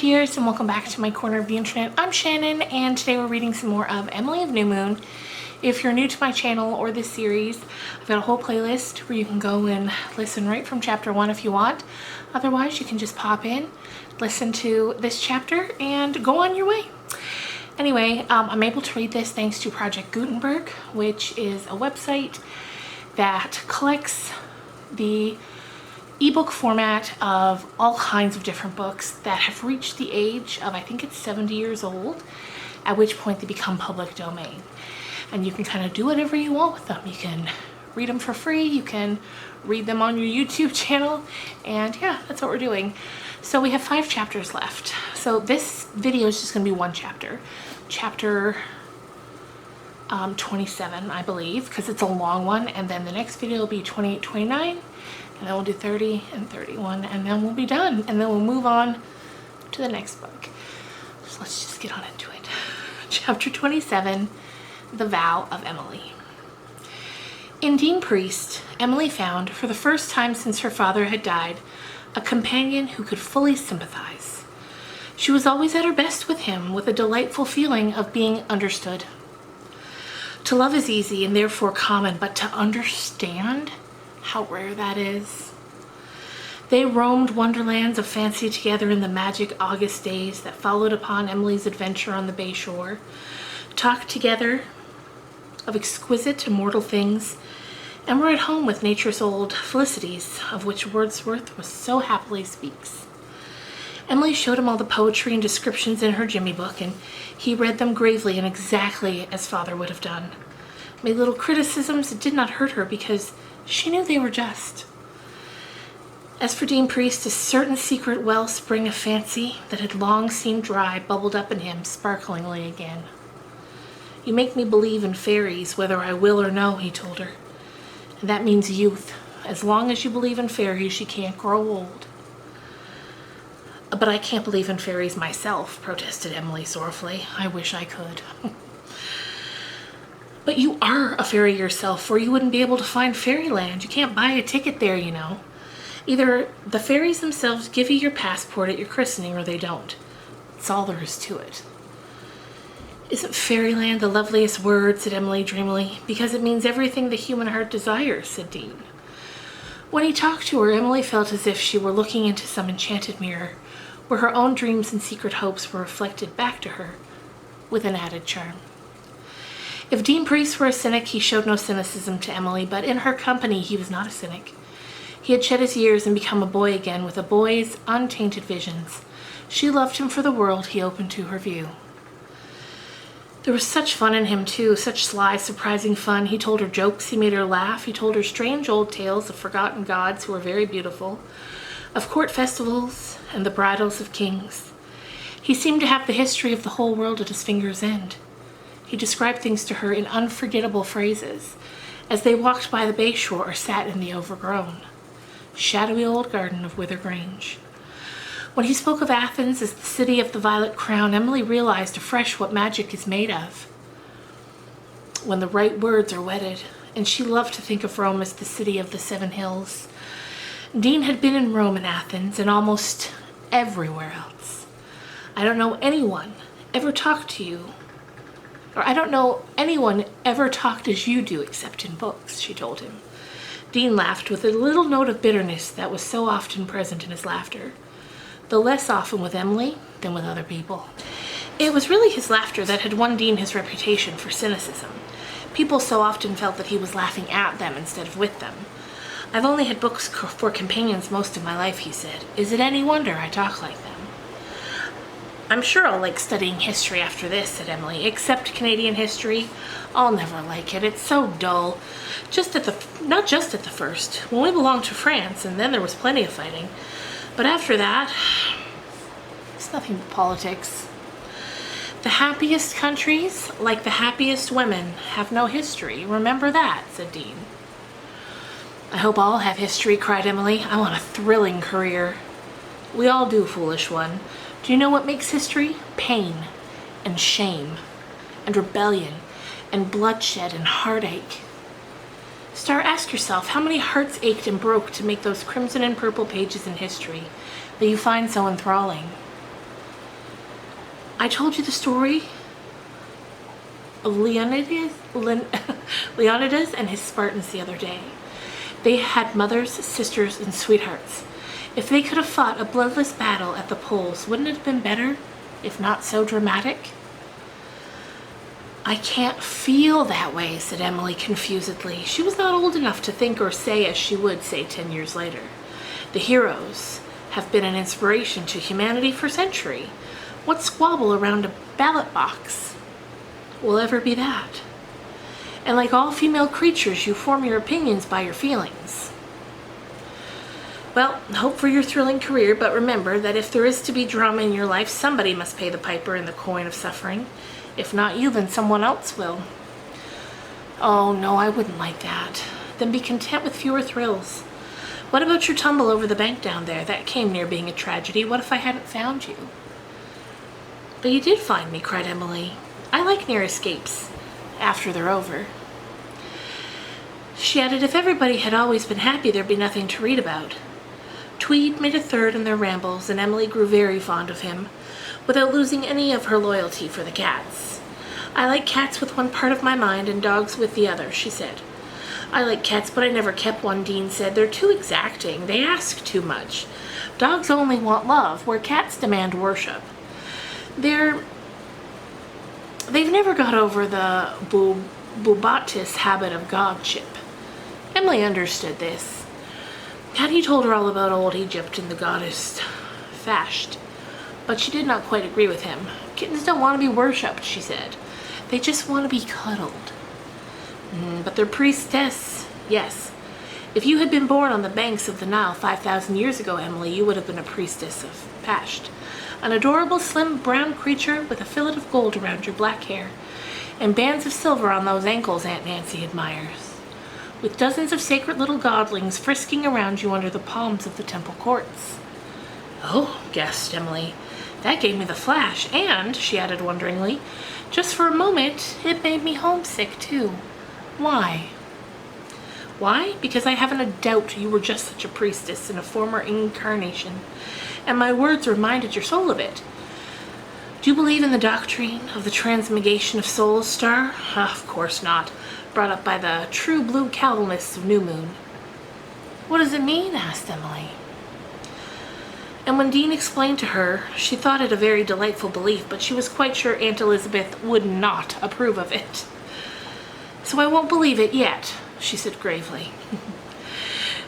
dears, and welcome back to my corner of the internet. I'm Shannon, and today we're reading some more of Emily of New Moon. If you're new to my channel or this series, I've got a whole playlist where you can go and listen right from chapter 1 if you want. Otherwise, you can just pop in, listen to this chapter, and go on your way. Anyway, I'm able to read this thanks to Project Gutenberg, which is a website that collects the ebook format of all kinds of different books that have reached the age of, I think it's 70 years old, at which point they become public domain. And you can kind of do whatever you want with them. You can read them for free, you can read them on your YouTube channel, and yeah, that's what we're doing. So we have 5 chapters left. So this video is just gonna be one chapter. Chapter 27, I believe, because it's a long one, and then the next video will be 28, 29, and then we'll do 30 and 31, and then we'll be done, and then we'll move on to the next book. So let's just get on into it. Chapter 27, The Vow of Emily. In Dean Priest, Emily found, for the first time since her father had died, a companion who could fully sympathize. She was always at her best with him, with a delightful feeling of being understood. To love is easy and therefore common, but to understand? How rare that is. They roamed wonderlands of fancy together in the magic August days that followed upon Emily's adventure on the bay shore, talked together of exquisite immortal things, and were at home with nature's old felicities, of which Wordsworth was so happily speaks. Emily showed him all the poetry and descriptions in her Jimmy book, and he read them gravely and exactly as father would have done. Made little criticisms that did not hurt her because she knew they were just. As for Dean Priest, a certain secret wellspring of fancy that had long seemed dry bubbled up in him sparklingly again. You make me believe in fairies, whether I will or no, he told her. And that means youth. As long as you believe in fairies, you can't grow old. But I can't believe in fairies myself, protested Emily sorrowfully. I wish I could. But you are a fairy yourself, or you wouldn't be able to find fairyland. You can't buy a ticket there, you know. Either the fairies themselves give you your passport at your christening, or they don't. That's all there is to it. Isn't fairyland the loveliest word, said Emily dreamily, because it means everything the human heart desires, said Dean. When he talked to her, Emily felt as if she were looking into some enchanted mirror, where her own dreams and secret hopes were reflected back to her with an added charm. If Dean Priest were a cynic, he showed no cynicism to Emily, but in her company he was not a cynic. He had shed his years and become a boy again with a boy's untainted visions. She loved him for the world he opened to her view. There was such fun in him too, such sly, surprising fun. He told her jokes, he made her laugh, he told her strange old tales of forgotten gods who were very beautiful, of court festivals and the bridals of kings. He seemed to have the history of the whole world at his finger's end. He described things to her in unforgettable phrases as they walked by the bay shore or sat in the overgrown, shadowy old garden of Wither Grange. When he spoke of Athens as the city of the violet crown, Emily realized afresh what magic is made of when the right words are wedded, and she loved to think of Rome as the city of the 7 hills. Dean had been in Rome and Athens and almost everywhere else. I don't know anyone ever talked to you, or I don't know anyone ever talked as you do except in books, she told him. Dean laughed with a little note of bitterness that was so often present in his laughter, though less often with Emily than with other people. It was really his laughter that had won Dean his reputation for cynicism. People so often felt that he was laughing at them instead of with them. I've only had books for companions most of my life, he said. Is it any wonder I talk like them? I'm sure I'll like studying history after this, said Emily, except Canadian history. I'll never like it. It's so dull. Not just at the first. When we belonged to France, and then there was plenty of fighting. But after that, it's nothing but politics. The happiest countries, like the happiest women, have no history. Remember that, said Dean. I hope I'll have history, cried Emily. I want a thrilling career. We all do, foolish one. Do you know what makes history? Pain and shame and rebellion and bloodshed and heartache. Star, ask yourself how many hearts ached and broke to make those crimson and purple pages in history that you find so enthralling. I told you the story of Leonidas and his Spartans the other day. They had mothers, sisters, and sweethearts. If they could have fought a bloodless battle at the polls, wouldn't it have been better, if not so dramatic? I can't feel that way, said Emily confusedly. She was not old enough to think or say as she would say 10 years later. The heroes have been an inspiration to humanity for centuries. What squabble around a ballot box will ever be that? And like all female creatures, you form your opinions by your feelings. Well, hope for your thrilling career, but remember that if there is to be drama in your life, somebody must pay the piper in the coin of suffering. If not you, then someone else will. Oh, no, I wouldn't like that. Then be content with fewer thrills. What about your tumble over the bank down there? That came near being a tragedy. What if I hadn't found you? But you did find me, cried Emily. I like near escapes, after they're over. She added, if everybody had always been happy, there'd be nothing to read about. Tweed made a third in their rambles, and Emily grew very fond of him, without losing any of her loyalty for the cats. I like cats with one part of my mind and dogs with the other, she said. I like cats, but I never kept one, Dean said. They're too exacting. They ask too much. Dogs only want love, where cats demand worship. They've never got over the Bubatis habit of godship. Emily understood this. Hattie told her all about old Egypt and the goddess Fasht, but she did not quite agree with him. Kittens don't want to be worshipped, she said. They just want to be cuddled. But their priestess, yes. If you had been born on the banks of the Nile 5,000 years ago, Emily, you would have been a priestess of Fasht. An adorable, slim, brown creature with a fillet of gold around your black hair and bands of silver on those ankles Aunt Nancy admires, with dozens of sacred little godlings frisking around you under the palms of the temple courts. Oh, gasped Emily. That gave me the flash, and, she added wonderingly, just for a moment, it made me homesick, too. Why? Why? Because I haven't a doubt you were just such a priestess in a former incarnation, and my words reminded your soul of it. Do you believe in the doctrine of the transmigration of souls, Star? Of course not. Brought up by the true blue Calvinists of New Moon. What does it mean? Asked Emily. And when Dean explained to her, she thought it a very delightful belief, but she was quite sure Aunt Elizabeth would not approve of it. So I won't believe it yet, she said gravely.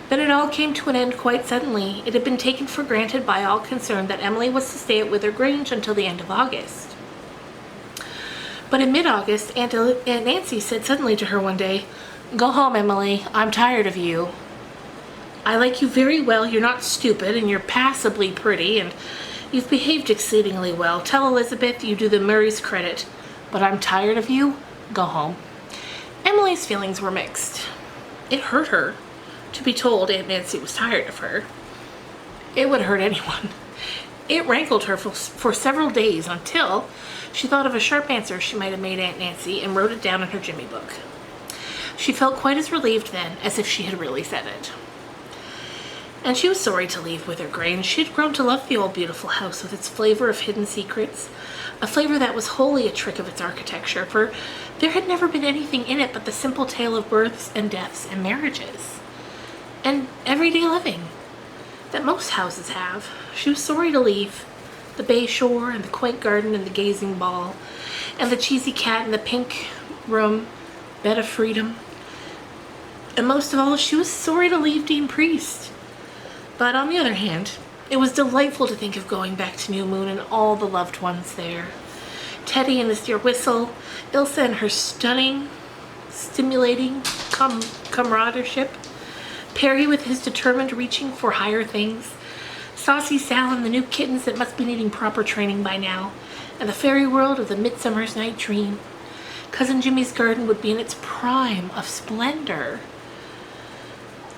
Then it all came to an end quite suddenly. It had been taken for granted by all concerned that Emily was to stay at Wither Grange until the end of August. But in mid-August, Aunt Nancy said suddenly to her one day, "Go home, Emily. I'm tired of you. I like you very well. You're not stupid, and you're passably pretty, and you've behaved exceedingly well. Tell Elizabeth you do the Murrays credit, but I'm tired of you. Go home." Emily's feelings were mixed. It hurt her to be told Aunt Nancy was tired of her. It would hurt anyone. It rankled her for several days until she thought of a sharp answer she might have made Aunt Nancy and wrote it down in her Jimmy book. She felt quite as relieved then as if she had really said it. And she was sorry to leave Wither Grange. She had grown to love the old beautiful house with its flavor of hidden secrets, a flavor that was wholly a trick of its architecture, for there had never been anything in it but the simple tale of births and deaths and marriages, and everyday living that most houses have. She was sorry to leave the bay shore and the quaint garden and the gazing ball and the cheesy cat and the pink room bed of freedom. And most of all, she was sorry to leave Dean Priest. But on the other hand, it was delightful to think of going back to New Moon and all the loved ones there. Teddy and his dear whistle, Ilsa and her stunning, stimulating comradeship, Perry with his determined reaching for higher things, Saucy Sal and the new kittens that must be needing proper training by now, and the fairy world of the Midsummer's Night Dream. Cousin Jimmy's garden would be in its prime of splendor.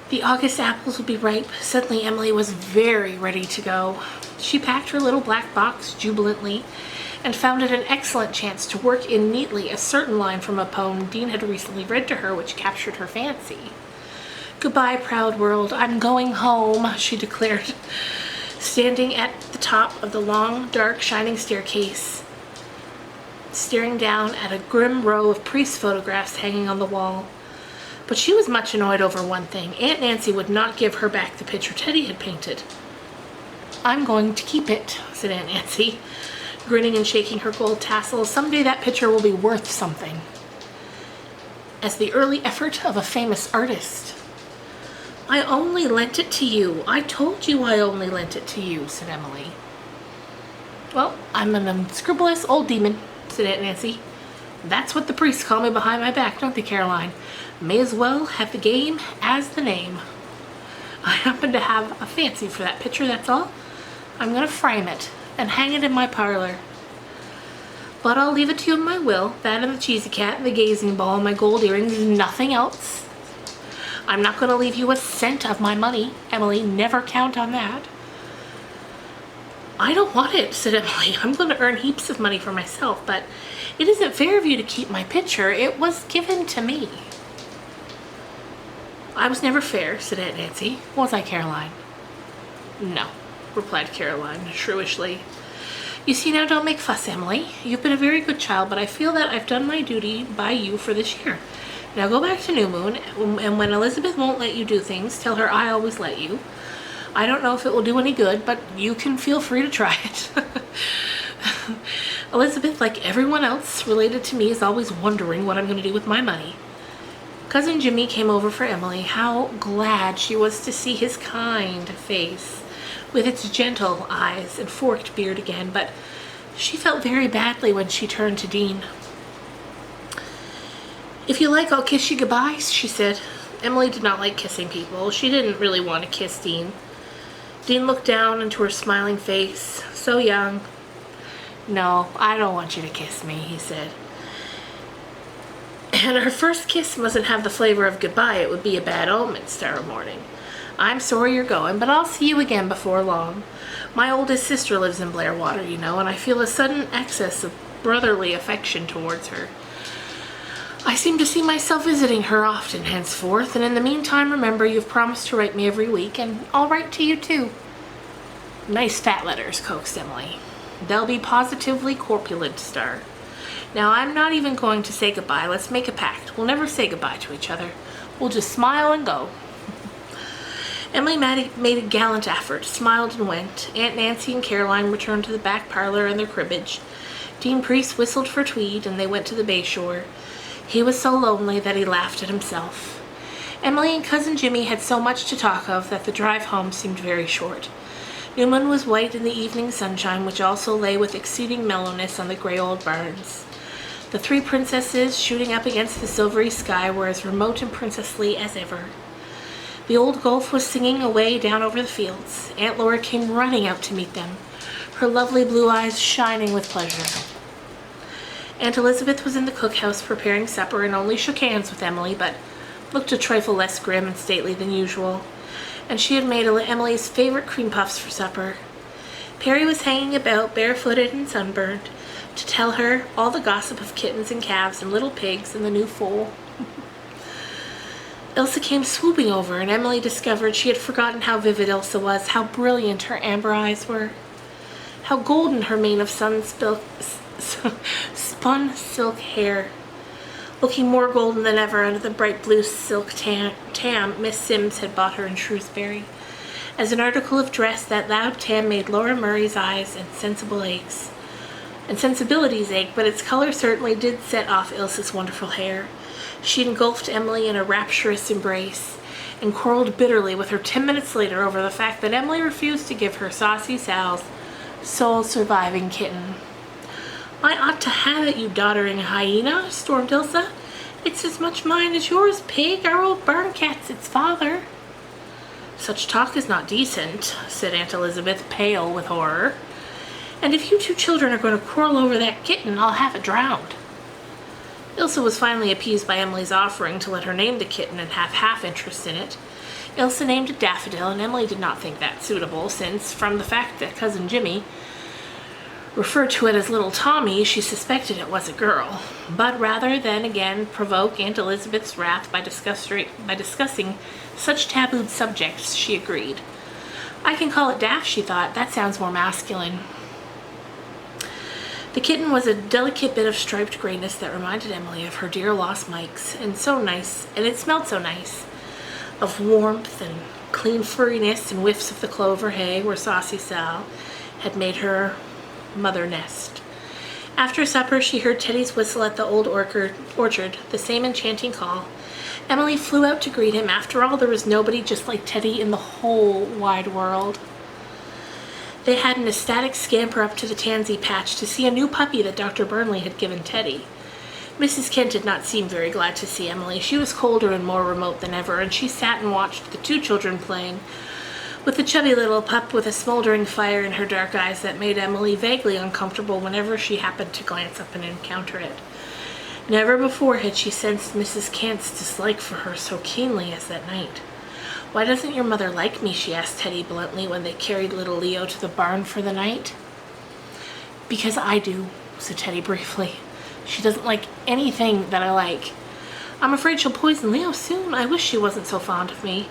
The August apples would be ripe. Suddenly Emily was very ready to go. She packed her little black box jubilantly and found it an excellent chance to work in neatly a certain line from a poem Dean had recently read to her which captured her fancy. "Goodbye, proud world. I'm going home," she declared, standing at the top of the long, dark, shining staircase staring down at a grim row of priest photographs hanging on the wall. But she was much annoyed over one thing. Aunt Nancy would not give her back the picture Teddy had painted. "I'm going to keep it," said Aunt Nancy, grinning and shaking her gold tassel. "Someday that picture will be worth something. As the early effort of a famous artist." "I only lent it to you. I told you I only lent it to you," said Emily. "Well, I'm an unscrupulous old demon," said Aunt Nancy. "That's what the priests call me behind my back, don't they, Caroline? May as well have the game as the name. I happen to have a fancy for that picture, that's all. I'm going to frame it and hang it in my parlor. But I'll leave it to you in my will, that and the cheesy cat and the gazing ball and my gold earrings, nothing else. I'm not going to leave you a cent of my money, Emily, never count on that." "I don't want it," said Emily. "I'm going to earn heaps of money for myself, but it isn't fair of you to keep my picture. It was given to me." "I was never fair," said Aunt Nancy. "Was I, Caroline?" "No," replied Caroline shrewishly. "You see, now don't make fuss, Emily. You've been a very good child, but I feel that I've done my duty by you for this year. Now go back to New Moon, and when Elizabeth won't let you do things, tell her I always let you. I don't know if it will do any good, but you can feel free to try it." Elizabeth, like everyone else related to me, is always wondering what I'm going to do with my money. Cousin Jimmy came over for Emily. How glad she was to see his kind face, with its gentle eyes and forked beard again, but she felt very badly when she turned to Dean. "If you like, I'll kiss you goodbye," she said. Emily did not like kissing people. She didn't really want to kiss Dean. Dean looked down into her smiling face, so young. "No, I don't want you to kiss me," he said. "And her first kiss mustn't have the flavor of goodbye. It would be a bad omen tomorrow morning. I'm sorry you're going, but I'll see you again before long. My oldest sister lives in Blairwater, you know, and I feel a sudden excess of brotherly affection towards her. I seem to see myself visiting her often henceforth, and in the meantime, remember, you've promised to write me every week, and I'll write to you too." "Nice fat letters," coaxed Emily. "They'll be positively corpulent, Star. Now, I'm not even going to say goodbye. Let's make a pact. We'll never say goodbye to each other. We'll just smile and go." Emily made a gallant effort, smiled and went. Aunt Nancy and Caroline returned to the back parlor and their cribbage. Dean Priest whistled for Tweed, and they went to the bay shore. He was so lonely that he laughed at himself. Emily and Cousin Jimmy had so much to talk of that the drive home seemed very short. New Moon was white in the evening sunshine, which also lay with exceeding mellowness on the gray old barns. The three princesses, shooting up against the silvery sky, were as remote and princessly as ever. The old gulf was singing away down over the fields. Aunt Laura came running out to meet them, her lovely blue eyes shining with pleasure. Aunt Elizabeth was in the cookhouse preparing supper and only shook hands with Emily, but looked a trifle less grim and stately than usual, and she had made Emily's favorite cream puffs for supper. Perry was hanging about, barefooted and sunburned, to tell her all the gossip of kittens and calves and little pigs and the new foal. Ilsa came swooping over, and Emily discovered she had forgotten how vivid Ilsa was, how brilliant her amber eyes were, how golden her mane of spun silk hair, looking more golden than ever under the bright blue silk tam Miss Sims had bought her in Shrewsbury. As an article of dress, that loud tam made Laura Murray's eyes and sensibilities ache, but its color certainly did set off Ilsa's wonderful hair. She engulfed Emily in a rapturous embrace, and quarreled bitterly with her 10 minutes later over the fact that Emily refused to give her Saucy Sal's sole surviving kitten. "I ought to have it, you doddering hyena," stormed Ilsa. "It's as much mine as yours, pig. Our old barn cat's its father." "Such talk is not decent," said Aunt Elizabeth, pale with horror. "And if you two children are going to quarrel over that kitten, I'll have it drowned." Ilsa was finally appeased by Emily's offering to let her name the kitten and have half interest in it. Ilsa named it Daffodil, and Emily did not think that suitable, since, from the fact that Cousin Jimmy referred to it as Little Tommy, she suspected it was a girl. But rather than again provoke Aunt Elizabeth's wrath by discussing such tabooed subjects, she agreed. "I can call it Daff," she thought. "That sounds more masculine." The kitten was a delicate bit of striped grayness that reminded Emily of her dear lost Mike's, and so nice, and it smelled so nice, of warmth and clean furriness and whiffs of the clover hay where Saucy Sal had made her mother nest. After supper, she heard Teddy's whistle at the old orchard, the same enchanting call. Emily flew out to greet him. After all, there was nobody just like Teddy in the whole wide world. They had an ecstatic scamper up to the tansy patch to see a new puppy that Dr. Burnley had given Teddy. Mrs. Kent did not seem very glad to see Emily. She was colder and more remote than ever, and she sat and watched the two children playing, with the chubby little pup with a smoldering fire in her dark eyes that made Emily vaguely uncomfortable whenever she happened to glance up and encounter it. Never before had she sensed Mrs. Kent's dislike for her so keenly as that night. "Why doesn't your mother like me?" she asked Teddy bluntly when they carried little Leo to the barn for the night. "Because I do," said Teddy briefly. "She doesn't like anything that I like. I'm afraid she'll poison Leo soon. I wish she wasn't so fond of me."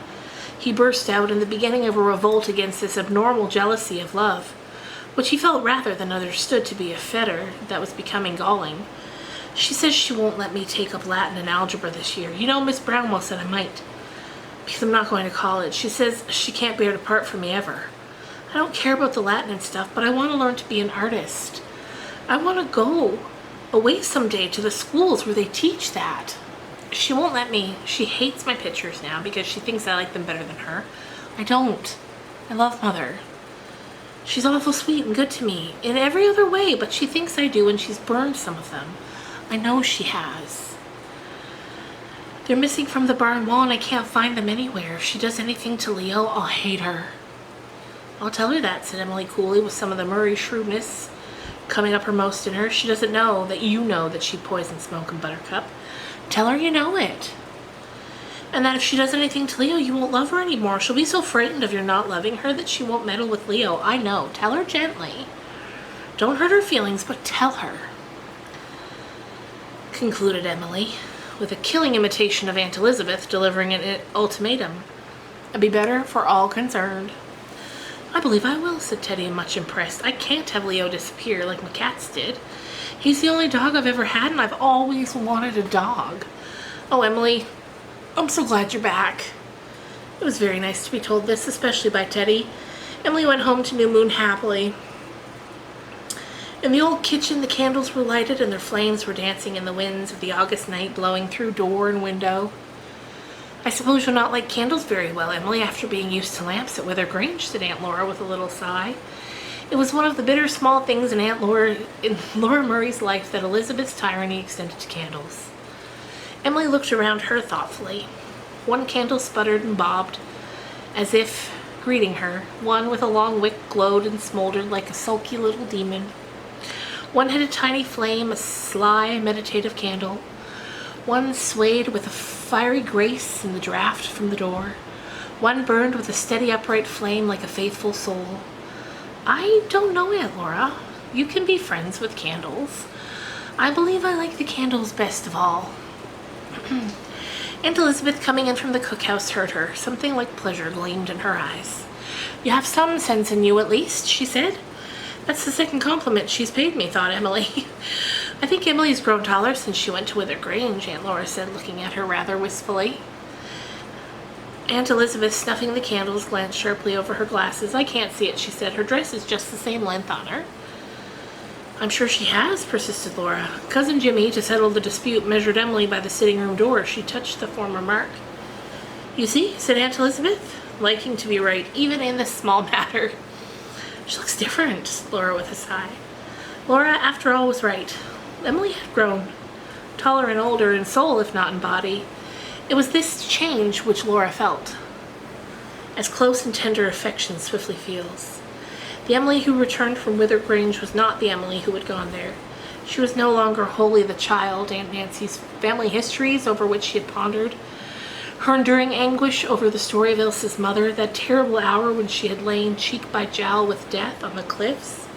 He burst out in the beginning of a revolt against this abnormal jealousy of love, which he felt rather than understood to be a fetter that was becoming galling. "She says she won't let me take up Latin and algebra this year. You know, Miss Brownwell said I might, because I'm not going to college. She says she can't bear to part from me ever. I don't care about the Latin and stuff, but I want to learn to be an artist. I want to go away someday to the schools where they teach that. She won't let me. She hates my pictures now because she thinks I like them better than her. I don't. I love Mother. She's awful sweet and good to me in every other way, but she thinks I do, and she's burned some of them. I know she has. They're missing from the barn wall, and I can't find them anywhere. If she does anything to Leo, I'll hate her." "I'll tell her that," said Emily coolly, with some of the Murray shrewdness coming uppermost in her. "She doesn't know that you know that she poisoned Smoke and Buttercup. Tell her you know it. And that if she does anything to Leo, you won't love her anymore. She'll be so frightened of your not loving her that she won't meddle with Leo. I know. Tell her gently. Don't hurt her feelings, but tell her," concluded Emily, with a killing imitation of Aunt Elizabeth delivering an ultimatum. "It'd be better for all concerned." "I believe I will," said Teddy, much impressed. "I can't have Leo disappear like my cats did. He's the only dog I've ever had, and I've always wanted a dog. Oh, Emily, I'm so glad you're back." It was very nice to be told this, especially by Teddy. Emily went home to New Moon happily. In the old kitchen, the candles were lighted and their flames were dancing in the winds of the August night, blowing through door and window. "I suppose you'll not like candles very well, Emily, after being used to lamps at Wither Grange," said Aunt Laura with a little sigh. It was one of the bitter small things in Laura Murray's life that Elizabeth's tyranny extended to candles. Emily looked around her thoughtfully. One candle sputtered and bobbed, as if greeting her. One with a long wick glowed and smoldered like a sulky little demon. One had a tiny flame, a sly, meditative candle. One swayed with a fiery grace in the draught from the door. One burned with a steady, upright flame like a faithful soul. "I don't know, Aunt Laura. You can be friends with candles. I believe I like the candles best of all." Aunt Elizabeth, coming in from the cookhouse, heard her. Something like pleasure gleamed in her eyes. "You have some sense in you, at least," she said. "That's the second compliment she's paid me," thought Emily. "I think Emily's grown taller since she went to Wither Grange," Aunt Laura said, looking at her rather wistfully. Aunt Elizabeth, snuffing the candles, glanced sharply over her glasses. "I can't see it," she said. "Her dress is just the same length on her." "I'm sure she has," persisted Laura. Cousin Jimmy, to settle the dispute, measured Emily by the sitting room door. She touched the former mark. "You see," said Aunt Elizabeth, liking to be right, even in this small matter. "She looks different," Laura with a sigh. Laura, after all, was right. Emily had grown, taller and older in soul, if not in body. It was this change which Laura felt, as close and tender affection swiftly feels. The Emily who returned from Wither Grange was not the Emily who had gone there. She was no longer wholly the child Aunt Nancy's family histories over which she had pondered, her enduring anguish over the story of Ilse's mother, that terrible hour when she had lain cheek by jowl with death on the cliffs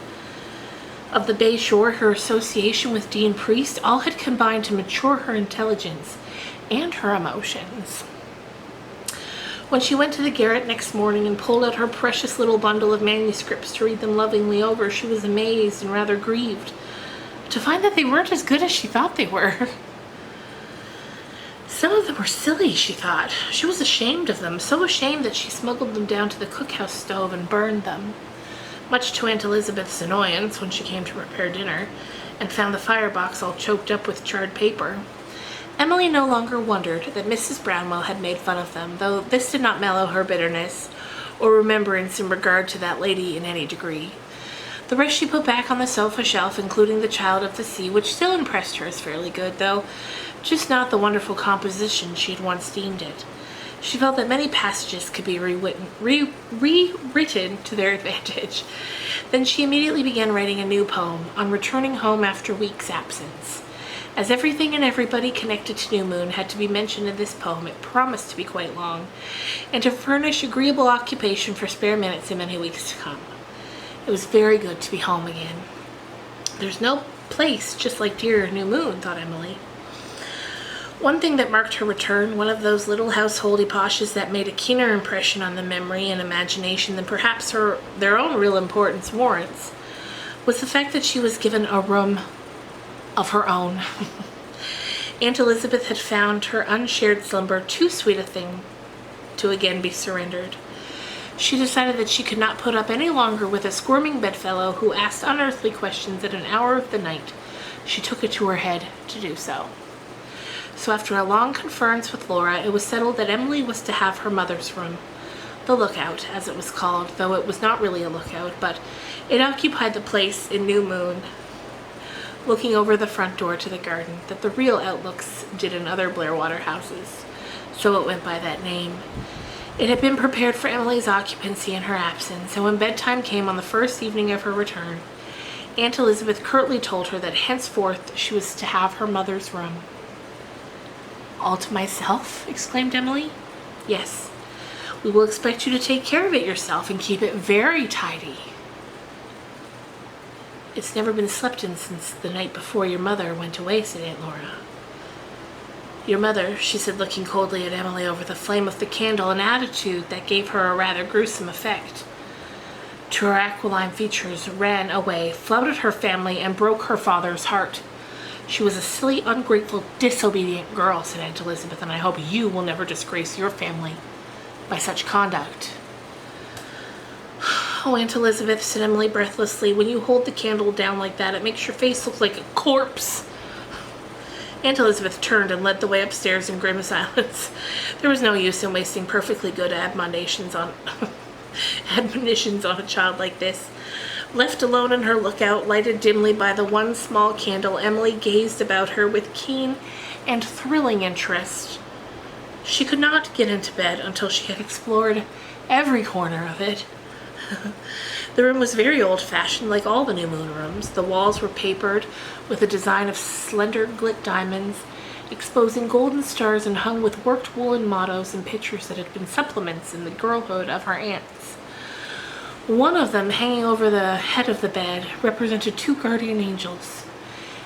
of the Bay Shore, her association with Dean Priest, all had combined to mature her intelligence and her emotions. When she went to the garret next morning and pulled out her precious little bundle of manuscripts to read them lovingly over, she was amazed and rather grieved to find that they weren't as good as she thought they were. Some of them were silly, she thought. She was ashamed of them, so ashamed that she smuggled them down to the cookhouse stove and burned them, much to Aunt Elizabeth's annoyance when she came to prepare dinner and found the firebox all choked up with charred paper. Emily no longer wondered that Mrs. Brownwell had made fun of them, though this did not mellow her bitterness or remembrance in regard to that lady in any degree. The rest she put back on the sofa shelf, including The Child of the Sea, which still impressed her as fairly good, though just not the wonderful composition she had once deemed it. She felt that many passages could be rewritten to their advantage. Then she immediately began writing a new poem on returning home after weeks' absence. As everything and everybody connected to New Moon had to be mentioned in this poem, it promised to be quite long, and to furnish agreeable occupation for spare minutes in many weeks to come. It was very good to be home again. There's no place just like dear New Moon, thought Emily. One thing that marked her return, one of those little household epoches that made a keener impression on the memory and imagination than perhaps their own real importance warrants, was the fact that she was given a room of her own. Aunt Elizabeth had found her unshared slumber too sweet a thing to again be surrendered. She decided that she could not put up any longer with a squirming bedfellow who asked unearthly questions at an hour of the night. She took it to her head to do so. So after a long conference with Laura, it was settled that Emily was to have her mother's room, the lookout, as it was called, though it was not really a lookout, but it occupied the place in New Moon, looking over the front door to the garden, that the real outlooks did in other Blairwater houses, so it went by that name. It had been prepared for Emily's occupancy in her absence, and when bedtime came on the first evening of her return, Aunt Elizabeth curtly told her that henceforth she was to have her mother's room. "All to myself?" exclaimed Emily. "Yes. We will expect you to take care of it yourself and keep it very tidy." "It's never been slept in since the night before your mother went away," said Aunt Laura. "Your mother," she said, looking coldly at Emily over the flame of the candle, an attitude that gave her a rather gruesome effect, to her aquiline features, ran away, flouted her family, and broke her father's heart. "She was a silly, ungrateful, disobedient girl," said Aunt Elizabeth, "and I hope you will never disgrace your family by such conduct." "Oh, Aunt Elizabeth," said Emily breathlessly, "when you hold the candle down like that, it makes your face look like a corpse." Aunt Elizabeth turned and led the way upstairs in grim silence. There was no use in wasting perfectly good admonitions on a child like this. Left alone in her lookout, lighted dimly by the one small candle, Emily gazed about her with keen and thrilling interest. She could not get into bed until she had explored every corner of it. The room was very old-fashioned, like all the New Moon rooms. The walls were papered with a design of slender gilt diamonds, exposing golden stars, and hung with worked woolen mottos and pictures that had been supplements in the girlhood of her aunts. One of them, hanging over the head of the bed, represented 2 guardian angels.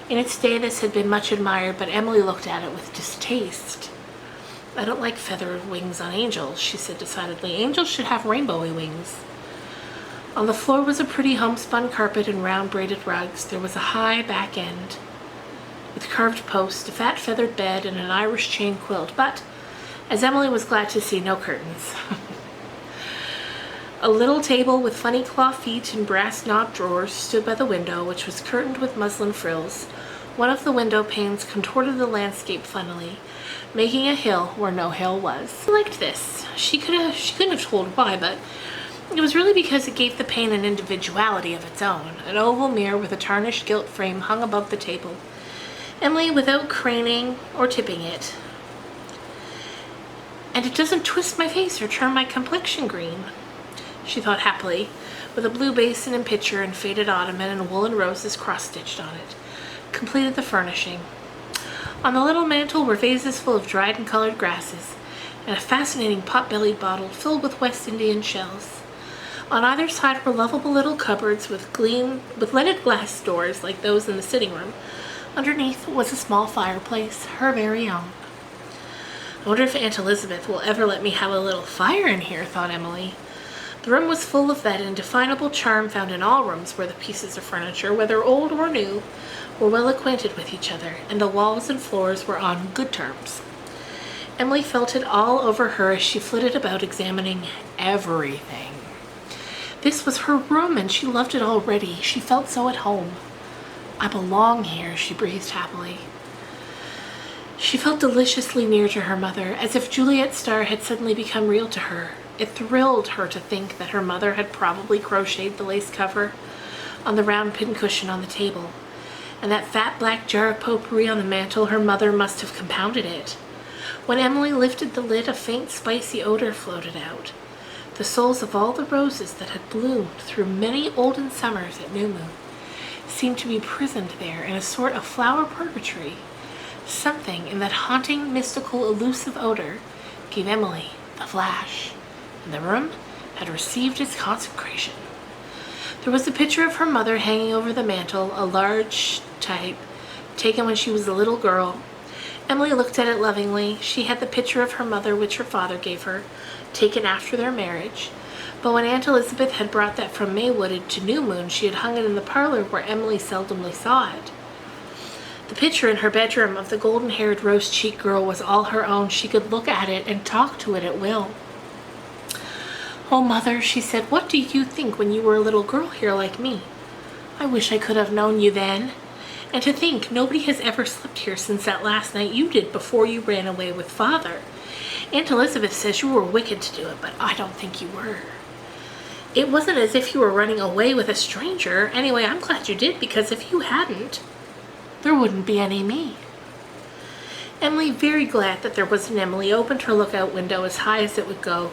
In its day this had been much admired, but Emily looked at it with distaste. "I don't like feathered wings on angels," she said decidedly. "Angels should have rainbowy wings." On the floor was a pretty homespun carpet and round braided rugs. There was a high back end with carved posts, a fat feathered bed, and an Irish chain quilt, but, as Emily was glad to see, no curtains. A little table with funny claw feet and brass knobbed drawers stood by the window, which was curtained with muslin frills. One of the window panes contorted the landscape funnily, making a hill where no hill was. She liked this. She couldn't have told why, but it was really because it gave the pane an individuality of its own. An oval mirror with a tarnished gilt frame hung above the table. Emily, without craning or tipping it, "And it doesn't twist my face or turn my complexion green," she thought happily, with a blue basin and pitcher and faded ottoman and woolen roses cross-stitched on it, completed the furnishing. On the little mantel were vases full of dried and colored grasses, and a fascinating pot-bellied bottle filled with West Indian shells. On either side were lovable little cupboards with leaded glass doors like those in the sitting room. Underneath was a small fireplace, her very own. "I wonder if Aunt Elizabeth will ever let me have a little fire in here," thought Emily. The room was full of that indefinable charm found in all rooms where the pieces of furniture, whether old or new, were well acquainted with each other, and the walls and floors were on good terms. Emily felt it all over her as she flitted about examining everything. This was her room, and she loved it already. She felt so at home. I belong here, she breathed happily. She felt deliciously near to her mother, as if Juliet Starr had suddenly become real to her. It thrilled her to think that her mother had probably crocheted the lace cover on the round pincushion on the table, and that fat black jar of potpourri on the mantel, her mother must have compounded it. When Emily lifted the lid, a faint, spicy odor floated out. The souls of all the roses that had bloomed through many olden summers at New Moon seemed to be prisoned there in a sort of flower purgatory. Something in that haunting, mystical, elusive odor gave Emily the flash, and the room had received its consecration. There was a picture of her mother hanging over the mantel, a large type, taken when she was a little girl. Emily looked at it lovingly. She had the picture of her mother which her father gave her, taken after their marriage. But when Aunt Elizabeth had brought that from Maywood to New Moon, she had hung it in the parlor where Emily seldomly saw it. The picture in her bedroom of the golden-haired, rose-cheeked girl was all her own. She could look at it and talk to it at will. "Oh, Mother," she said, "what do you think when you were a little girl here like me? I wish I could have known you then. And to think nobody has ever slept here since that last night you did before you ran away with Father. Aunt Elizabeth says you were wicked to do it, but I don't think you were. It wasn't as if you were running away with a stranger. Anyway, I'm glad you did, because if you hadn't, there wouldn't be any me." Emily, very glad that there was an Emily, opened her lookout window as high as it would go,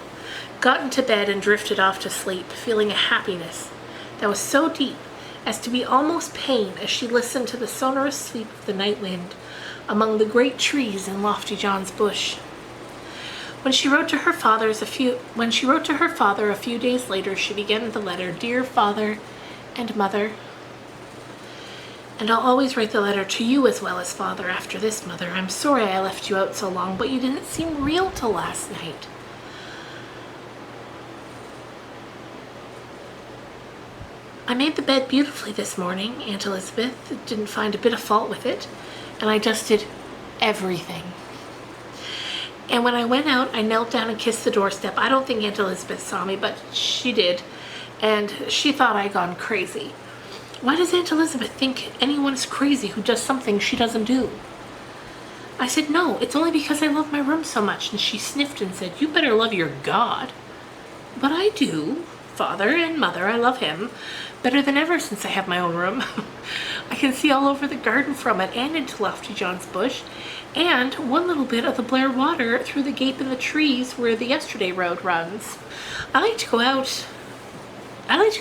got into bed and drifted off to sleep, feeling a happiness that was so deep as to be almost pain as she listened to the sonorous sweep of the night wind among the great trees in Lofty John's bush. When she wrote to her father a few days later, she began the letter, "Dear Father and Mother, and I'll always write the letter to you as well as Father after this, Mother. I'm sorry I left you out so long, but you didn't seem real till last night. I made the bed beautifully this morning. Aunt Elizabeth didn't find a bit of fault with it, and I dusted everything. And when I went out, I knelt down and kissed the doorstep. I don't think Aunt Elizabeth saw me, but she did, and she thought I'd gone crazy. Why does Aunt Elizabeth think anyone's crazy who does something she doesn't do? I said, no, it's only because I love my room so much, and she sniffed and said, you better love your God. But I do, Father and Mother, I love him better than ever since I have my own room. I can see all over the garden from it and into Lofty John's bush, and one little bit of the Blair water through the gap in the trees where the Yesterday Road runs. I like to go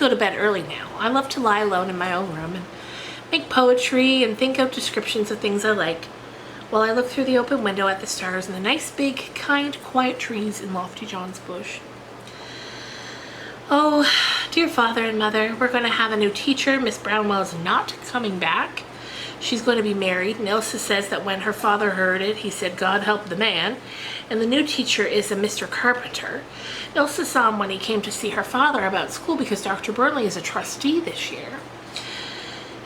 to bed early now. I love to lie alone in my own room and make poetry and think out descriptions of things I like, while I look through the open window at the stars and the nice, big, kind, quiet trees in Lofty John's bush. Oh, dear Father and Mother, we're going to have a new teacher. Miss Brownwell's not coming back. She's going to be married, and Ilsa says that when her father heard it, he said, God help the man. And the new teacher is a Mr. Carpenter. Ilsa saw him when he came to see her father about school because Dr. Burnley is a trustee this year.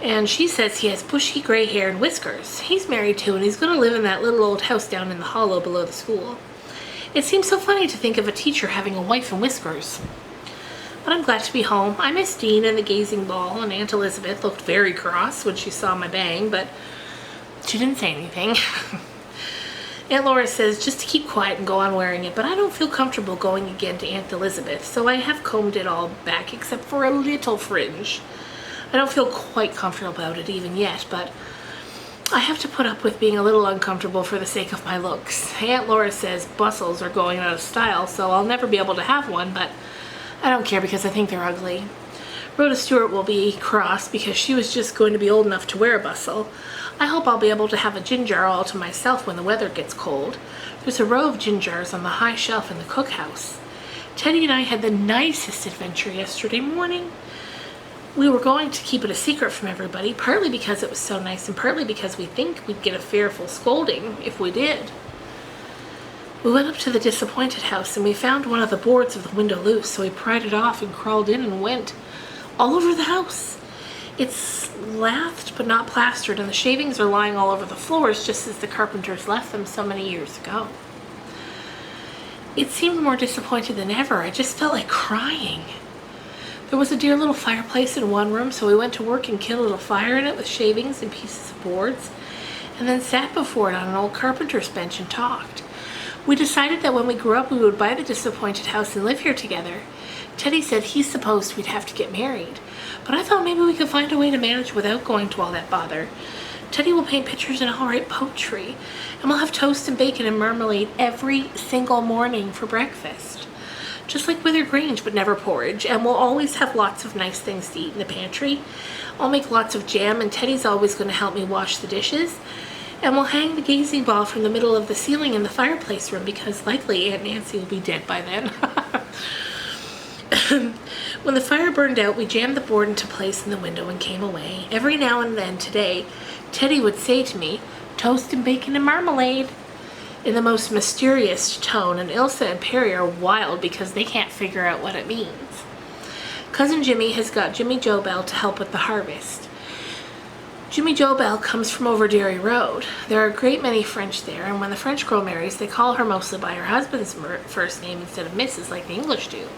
And she says he has bushy gray hair and whiskers. He's married too, and he's going to live in that little old house down in the hollow below the school. It seems so funny to think of a teacher having a wife and whiskers. But I'm glad to be home. I miss Dean and the gazing ball, and Aunt Elizabeth looked very cross when she saw my bang, but she didn't say anything. Aunt Laura says just to keep quiet and go on wearing it, but I don't feel comfortable going again to Aunt Elizabeth, so I have combed it all back except for a little fringe. I don't feel quite comfortable about it even yet, but I have to put up with being a little uncomfortable for the sake of my looks. Aunt Laura says bustles are going out of style, so I'll never be able to have one, but I don't care because I think they're ugly. Rhoda Stewart will be cross because she was just going to be old enough to wear a bustle. I hope I'll be able to have a gin jar all to myself when the weather gets cold. There's a row of gin jars on the high shelf in the cookhouse. Teddy and I had the nicest adventure yesterday morning. We were going to keep it a secret from everybody, partly because it was so nice and partly because we think we'd get a fearful scolding if we did. We went up to the disappointed house and we found one of the boards of the window loose, so we pried it off and crawled in and went all over the house. It's lathed but not plastered, and the shavings are lying all over the floors just as the carpenters left them so many years ago. It seemed more disappointed than ever. I just felt like crying. There was a dear little fireplace in one room, so we went to work and kindled a fire in it with shavings and pieces of boards, and then sat before it on an old carpenter's bench and talked. We decided that when we grew up we would buy the disappointed house and live here together. Teddy said he supposed we'd have to get married, but I thought maybe we could find a way to manage without going to all that bother. Teddy will paint pictures and I'll write poetry, and we'll have toast and bacon and marmalade every single morning for breakfast. Just like Wither Grange, but never porridge, and we'll always have lots of nice things to eat in the pantry. I'll make lots of jam, and Teddy's always going to help me wash the dishes. And we'll hang the gazing ball from the middle of the ceiling in the fireplace room because likely Aunt Nancy will be dead by then. When the fire burned out, we jammed the board into place in the window and came away. Every now and then today, Teddy would say to me, "Toast and bacon and marmalade," in the most mysterious tone, and Ilsa and Perry are wild because they can't figure out what it means. Cousin Jimmy has got Jimmy Jo Bell to help with the harvest. Jimmy Jo Bell comes from over Derry Road. There are a great many French there, and when the French girl marries, they call her mostly by her husband's first name instead of Mrs. like the English do.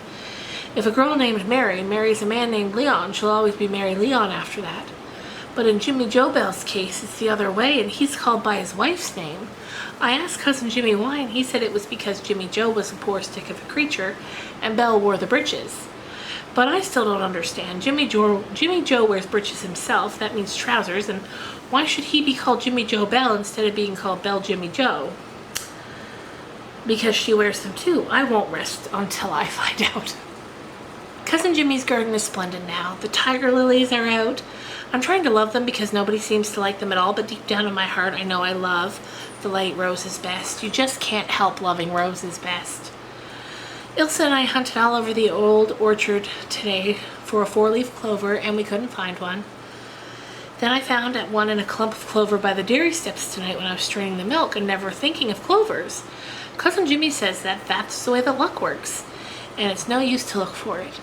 If a girl named Mary marries a man named Leon, she'll always be Mary Leon after that. But in Jimmy Jo Bell's case, it's the other way, and he's called by his wife's name. I asked Cousin Jimmy why, and he said it was because Jimmy Jo was a poor stick of a creature, and Bell wore the breeches. But I still don't understand. Jimmy Jo wears breeches himself. That means trousers. And why should he be called Jimmy Jo Bell instead of being called Bell Jimmy Jo? Because she wears them too. I won't rest until I find out. Cousin Jimmy's garden is splendid now. The tiger lilies are out. I'm trying to love them because nobody seems to like them at all, but deep down in my heart I know I love the light roses best. You just can't help loving roses best. Ilsa and I hunted all over the old orchard today for a 4-leaf clover, and we couldn't find one. Then I found one in a clump of clover by the dairy steps tonight when I was straining the milk and never thinking of clovers. Cousin Jimmy says that that's the way that luck works, and it's no use to look for it.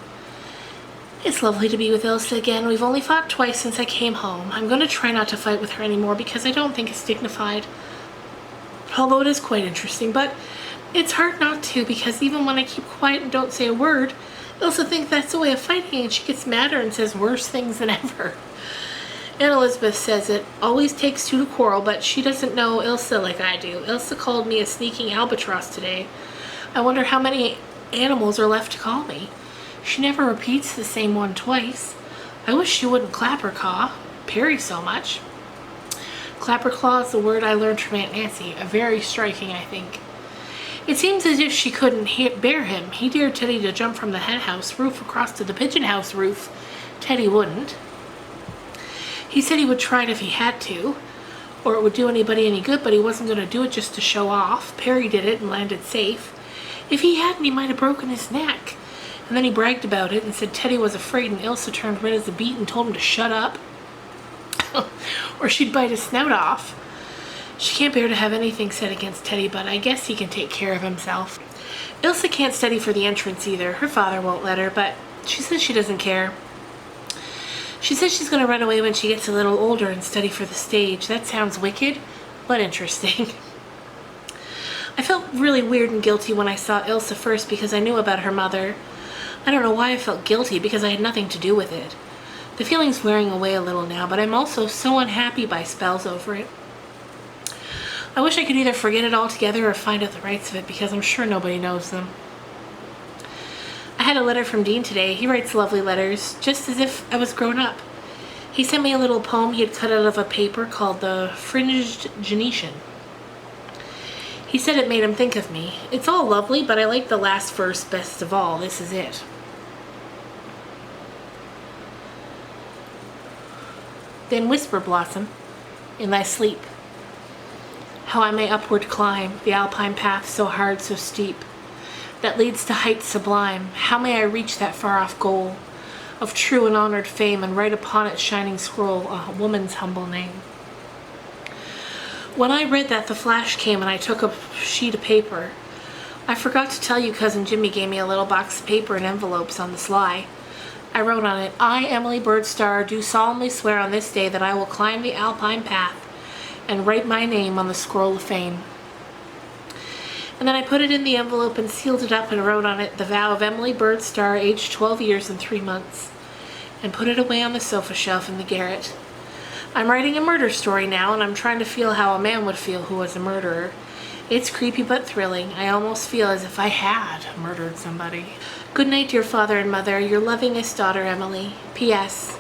It's lovely to be with Ilsa again. We've only fought twice since I came home. I'm going to try not to fight with her anymore because I don't think it's dignified, although it is quite interesting, but it's hard not to, because even when I keep quiet and don't say a word, Ilsa thinks that's a way of fighting, and she gets madder and says worse things than ever. Aunt Elizabeth says it always takes two to quarrel, but she doesn't know Ilsa like I do. Ilsa called me a sneaking albatross today. I wonder how many animals are left to call me. She never repeats the same one twice. I wish she wouldn't clapper-caw Perry so much. Clapper-claw is the word I learned from Aunt Nancy, a very striking, I think. It seems as if she couldn't bear him. He dared Teddy to jump from the hen house roof across to the pigeon house roof. Teddy wouldn't. He said he would try it if he had to, or it would do anybody any good, but he wasn't going to do it just to show off. Perry did it and landed safe. If he hadn't, he might have broken his neck. And then he bragged about it and said Teddy was afraid, and Ilsa turned red as a beet and told him to shut up, or she'd bite his snout off. She can't bear to have anything said against Teddy, but I guess he can take care of himself. Ilsa can't study for the entrance either. Her father won't let her, but she says she doesn't care. She says she's going to run away when she gets a little older and study for the stage. That sounds wicked, but interesting. I felt really weird and guilty when I saw Ilsa first because I knew about her mother. I don't know why I felt guilty, because I had nothing to do with it. The feeling's wearing away a little now, but I'm also so unhappy by spells over it. I wish I could either forget it altogether or find out the rights of it, because I'm sure nobody knows them. I had a letter from Dean today. He writes lovely letters, just as if I was grown up. He sent me a little poem he had cut out of a paper called The Fringed Genetian. He said it made him think of me. It's all lovely, but I like the last verse best of all. This is it. Then whisper, blossom, in thy sleep, how I may upward climb the alpine path so hard, so steep, that leads to heights sublime. How may I reach that far-off goal of true and honored fame, and write upon its shining scroll a woman's humble name? When I read that, the flash came, and I took a sheet of paper. I forgot to tell you Cousin Jimmy gave me a little box of paper and envelopes on the sly. I wrote on it, I, Emily Birdstar, do solemnly swear on this day that I will climb the alpine path and write my name on the scroll of fame. And then I put it in the envelope and sealed it up and wrote on it, the vow of Emily Birdstar, aged 12 years and 3 months, and put it away on the sofa shelf in the garret. I'm writing a murder story now, and I'm trying to feel how a man would feel who was a murderer. It's creepy but thrilling. I almost feel as if I had murdered somebody. Good night, dear father and mother, your lovingest daughter, Emily. P.S.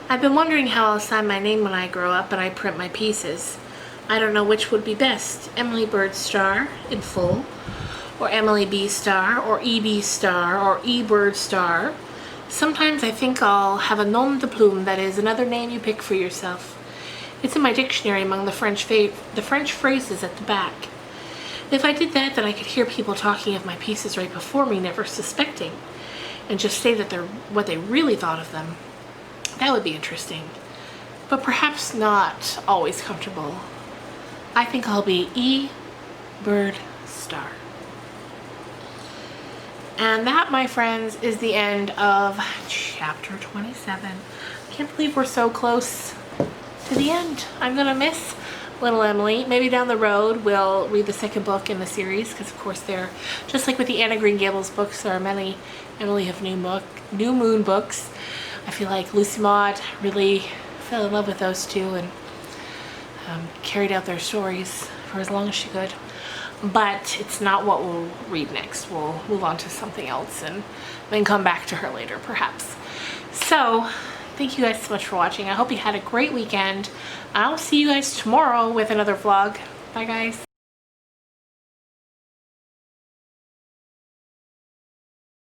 I've been wondering how I'll sign my name when I grow up and I print my pieces. I don't know which would be best, Emily Birdstar in full, or Emily B. Star, or E.B. Star, or E. Birdstar. Sometimes I think I'll have a nom de plume, that is, another name you pick for yourself. It's in my dictionary among the French phrases at the back. If I did that, then I could hear people talking of my pieces right before me, never suspecting, and just say that they're what they really thought of them. That would be interesting, but perhaps not always comfortable. I think I'll be E. Birdstar. And that, my friends, is the end of chapter 27. I can't believe we're so close to the end. I'm gonna miss little Emily. Maybe down the road we'll read the second book in the series, because of course they're just like with the Anna Green Gables books. There are many Emily of New Moon books. I feel like Lucy Maud really fell in love with those two and carried out their stories for as long as she could. But it's not what we'll read next. We'll move on to something else and then come back to her later, perhaps. So thank you guys so much for watching. I hope you had a great weekend. I'll see you guys tomorrow with another vlog. Bye, guys.